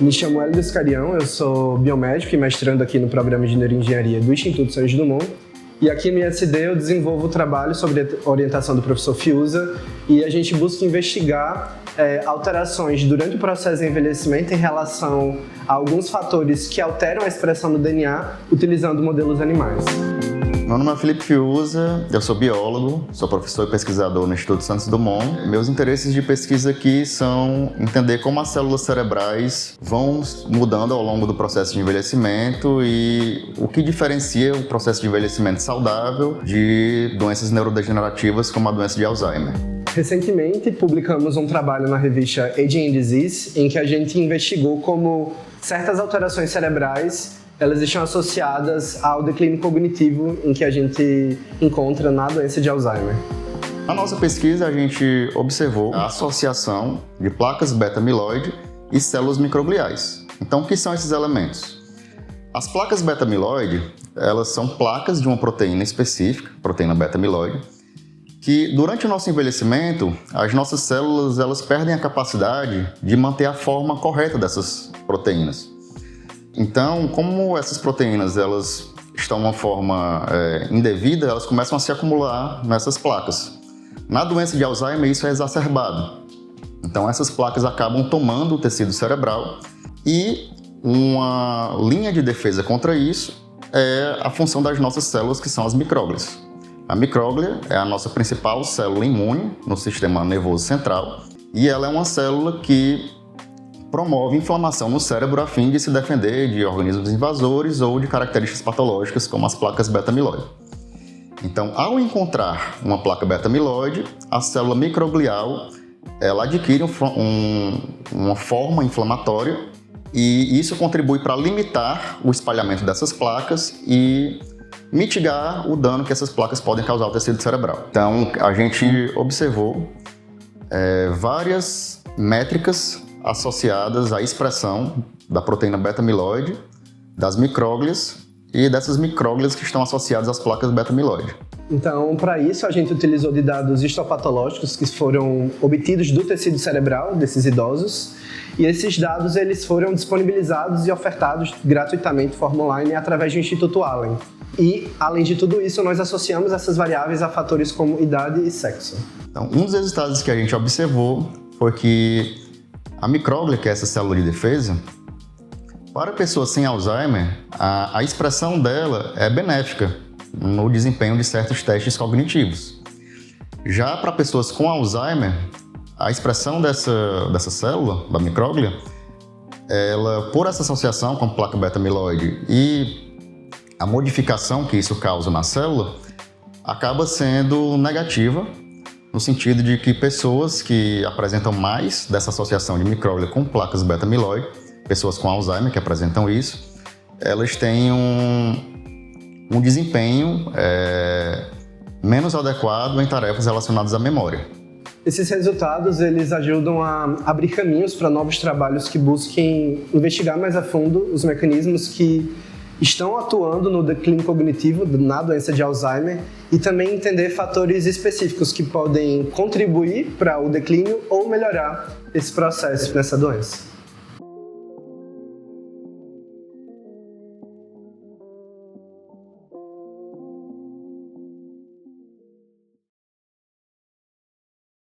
Me chamo Hélio Descarião, eu sou biomédico e mestrando aqui no programa de Neuroengenharia do Instituto Santos Dumont. E aqui no ISD eu desenvolvo trabalho sobre a orientação do professor Fiuza e a gente busca investigar alterações durante o processo de envelhecimento em relação a alguns fatores que alteram a expressão do DNA utilizando modelos animais. Meu nome é Felipe Fiuza, eu sou biólogo, sou professor e pesquisador no Instituto Santos Dumont. Meus interesses de pesquisa aqui são entender como as células cerebrais vão mudando ao longo do processo de envelhecimento e o que diferencia o processo de envelhecimento saudável de doenças neurodegenerativas como a doença de Alzheimer. Recentemente, publicamos um trabalho na revista Aging and Disease em que a gente investigou como certas alterações cerebrais elas estão associadas ao declínio cognitivo em que a gente encontra na doença de Alzheimer. Na nossa pesquisa, a gente observou a associação de placas beta-amiloide e células microgliais. Então, o que são esses elementos? As placas beta-amiloide, elas são placas de uma proteína específica, proteína beta-amiloide, que durante o nosso envelhecimento, as nossas células elas perdem a capacidade de manter a forma correta dessas proteínas. Então, como essas proteínas elas estão em uma forma indevida, elas começam a se acumular nessas placas. Na doença de Alzheimer, isso é exacerbado. Então, essas placas acabam tomando o tecido cerebral e uma linha de defesa contra isso é a função das nossas células, que são as micróglias. A micróglia é a nossa principal célula imune no sistema nervoso central e ela é uma célula que promove inflamação no cérebro a fim de se defender de organismos invasores ou de características patológicas como as placas beta-amiloide. Então, ao encontrar uma placa beta-amiloide, a célula microglial ela adquire uma forma inflamatória e isso contribui para limitar o espalhamento dessas placas e mitigar o dano que essas placas podem causar ao tecido cerebral. Então, a gente observou várias métricas associadas à expressão da proteína beta-amiloide, das micróglias e dessas micróglias que estão associadas às placas beta-amiloide. Então, para isso, a gente utilizou de dados histopatológicos que foram obtidos do tecido cerebral desses idosos e esses dados eles foram disponibilizados e ofertados gratuitamente de forma online através do Instituto Allen. E, além de tudo isso, nós associamos essas variáveis a fatores como idade e sexo. Então, um dos resultados que a gente observou foi que a micróglia, que é essa célula de defesa, para pessoas sem Alzheimer, a expressão dela é benéfica no desempenho de certos testes cognitivos. Já para pessoas com Alzheimer, a expressão dessa célula, da micróglia, ela, por essa associação com a placa beta-amiloide e a modificação que isso causa na célula, acaba sendo negativa, no sentido de que pessoas que apresentam mais dessa associação de micróglia com placas beta-amiloide, pessoas com Alzheimer que apresentam isso, elas têm um desempenho menos adequado em tarefas relacionadas à memória. Esses resultados eles ajudam a abrir caminhos para novos trabalhos que busquem investigar mais a fundo os mecanismos que estão atuando no declínio cognitivo na doença de Alzheimer e também entender fatores específicos que podem contribuir para o declínio ou melhorar esse processo nessa doença.